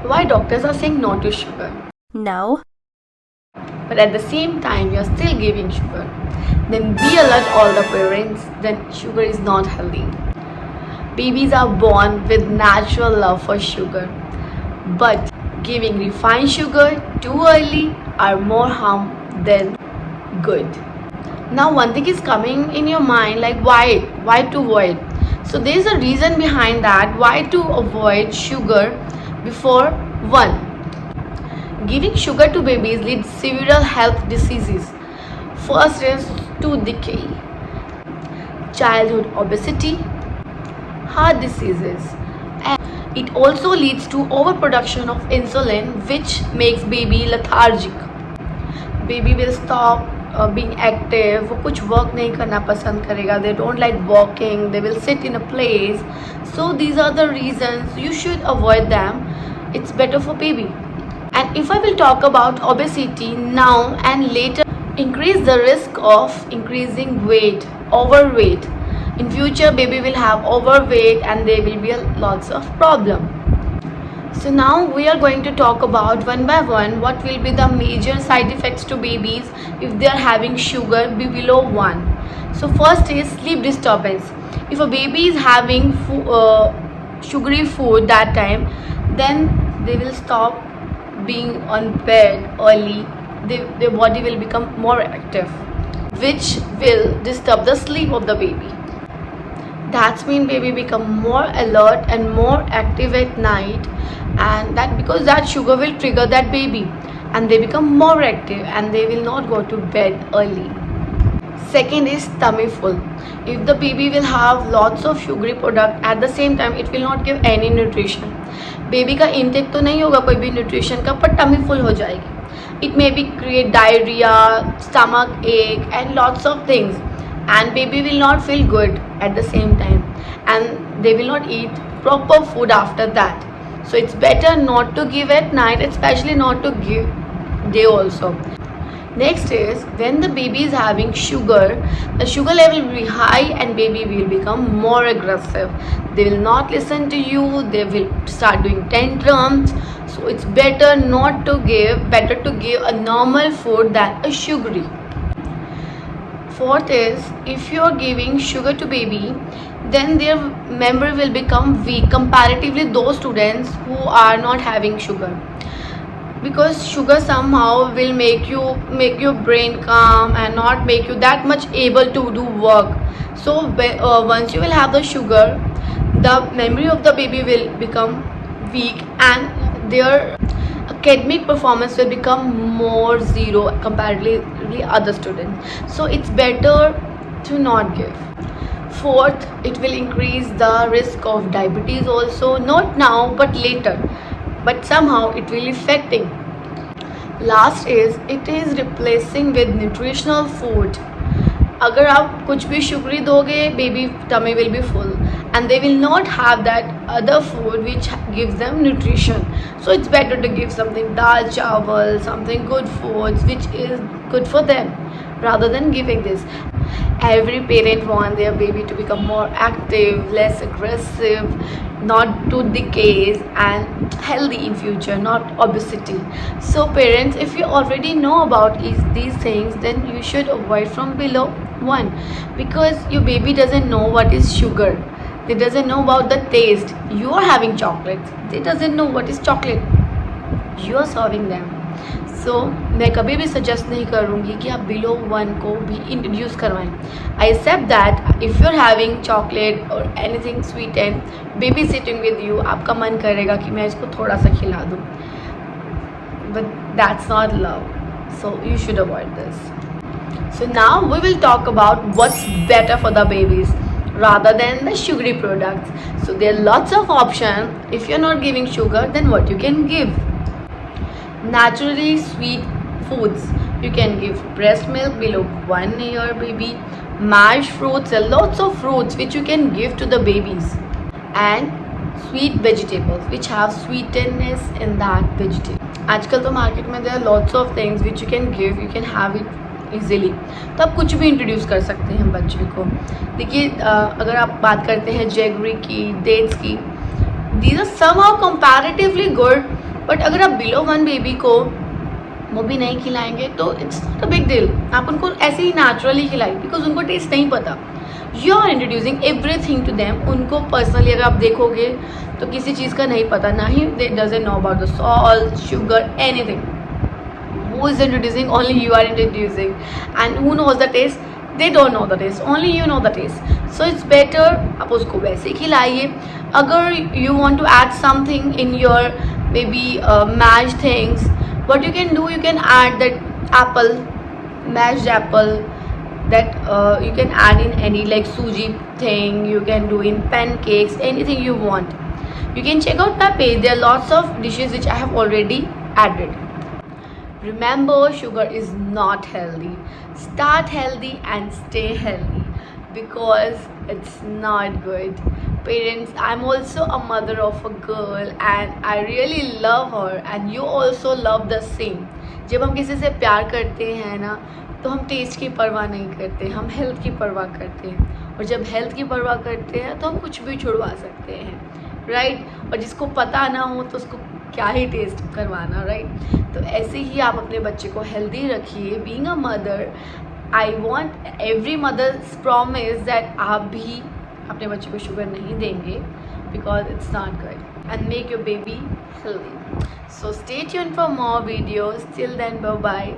Why doctors are saying no to sugar? No. But at the same time you're still giving sugar. Then be alert, all the parents, then sugar is not healthy. Babies are born with natural love for sugar, but giving refined sugar too early are more harm than good. Now one thing is coming in your mind, like why to avoid. So there is a reason behind that, why to avoid sugar. Before one, giving sugar to babies leads several health diseases. First is tooth decay, childhood obesity, heart diseases, and it also leads to overproduction of insulin, which makes baby lethargic. Baby will stop being active, वो कुछ work नहीं करना पसंद करेगा, they don't like walking, they will sit in a place. So these are the reasons you should avoid them. It's better for baby. And if I will talk about obesity now and later, increase the risk of increasing weight, overweight. In future baby will have overweight and there will be lots of problem. So now we are going to talk about one by one what will be the major side effects to babies if they are having sugar below 1. So first is sleep disturbance. If a baby is having sugary food that time, then they will stop being on bed early. Their body will become more active, which will disturb the sleep of the baby. That's mean baby become more alert and more active at night, and that because that sugar will trigger that baby and they become more active and they will not go to bed early. Second is tummy full. If the baby will have lots of sugary product at the same time, it will not give any nutrition. Baby का intake तो नहीं होगा कोई भी nutrition का, पर tummy full हो जाएगी. It may be create diarrhoea, stomach ache and lots of things, and baby will not feel good at the same time and they will not eat proper food after that. So it's better not to give at night, especially not to give day also. Next is when the baby is having sugar, the sugar level will be high and baby will become more aggressive. They will not listen to you, they will start doing tantrums. So it's better not to give, better to give a normal food than a sugary. Fourth is if you are giving sugar to baby, then their memory will become weak comparatively those students who are not having sugar, because sugar somehow will make your brain calm and not make you that much able to do work. So once you will have the sugar, the memory of the baby will become weak and their academic performance will become more zero comparatively other students. So it's better to not give. Fourth, it will increase the risk of diabetes also, not now but later, but somehow it will affecting. Last is it is replacing with nutritional food. अगर आप कुछ भी sugary दोगे, baby tummy will be full and they will not have that other food which gives them nutrition. So it's better to give something dal chawal, something good foods which is good for them, rather than giving this. Every parent wants their baby to become more active, less aggressive, not tooth decays, and healthy in future, not obesity. So parents, if you already know about these things, then you should avoid from below 1, because your baby doesn't know what is sugar. They doesn't know about the taste. You are having chocolate, they doesn't know what is chocolate. You are serving them. So मैं कभी भी suggest नहीं करूँगी कि आप below 1 को भी introduce करवाएं. I except that if you are having chocolate और anything sweet and baby sitting with you, आपका मन करेगा कि मैं इसको थोड़ा सा खिला दूँ, but that's not love. So you should avoid this. So now we will talk about what's better for the babies rather than the sugary products. So there are lots of options. If you're not giving sugar, then what you can give? Naturally sweet foods. You can give breast milk below 1 year baby, mashed fruits, and lots of fruits which you can give to the babies, and sweet vegetables which have sweetness in that vegetable. आजकल तो market में there are lots of things which you can give, you can have it easily. तो आप कुछ भी introduce कर सकते हैं बच्चे को. देखिए अगर आप बात करते हैं जैगरी की, डेट्स की, these are somehow comparatively good but अगर आप बिलो 1 बेबी को वो भी नहीं खिलाएंगे तो it's not a big deal, आप उनको ऐसे ही नेचुरली खिलाइए, बिकॉज उनको टेस्ट नहीं पता. You are introducing everything to them. उनको पर्सनली अगर आप देखोगे तो किसी चीज़ का नहीं पता, ना ही they doesn't know about the salt, sugar, anything. Who is introducing? Only you are introducing. And who knows the taste? They don't know the taste, only you know the taste. So it's better आप उसको वैसे ही खिलाइए. अगर you want to add something in your maybe mashed things, what you can do, you can add that apple, mashed apple, that you can add in any like suji thing, you can do in pancakes, anything you want. You can check out my page, there are lots of dishes which I have already added. Remember, sugar is not healthy. Start healthy and stay healthy, because it's not good. Parents, I'm also a mother of a girl and I really love her and you also love the same. जब हम किसी से प्यार करते हैं ना, तो हम टेस्ट की परवाह नहीं करते, हम हेल्थ की परवाह करते हैं. और जब हेल्थ की परवाह करते हैं तो हम कुछ भी छुड़वा सकते हैं, राइट. और जिसको पता ना हो तो उसको क्या ही टेस्ट करवाना, राइट. तो ऐसे ही आप अपने बच्चे को हेल्दी रखिए. Being a mother, I want every mothers promise that आप भी अपने बच्चे को शुगर नहीं देंगे, because it's not good, and make your baby healthy. So stay tuned for more videos. Till then, bye bye.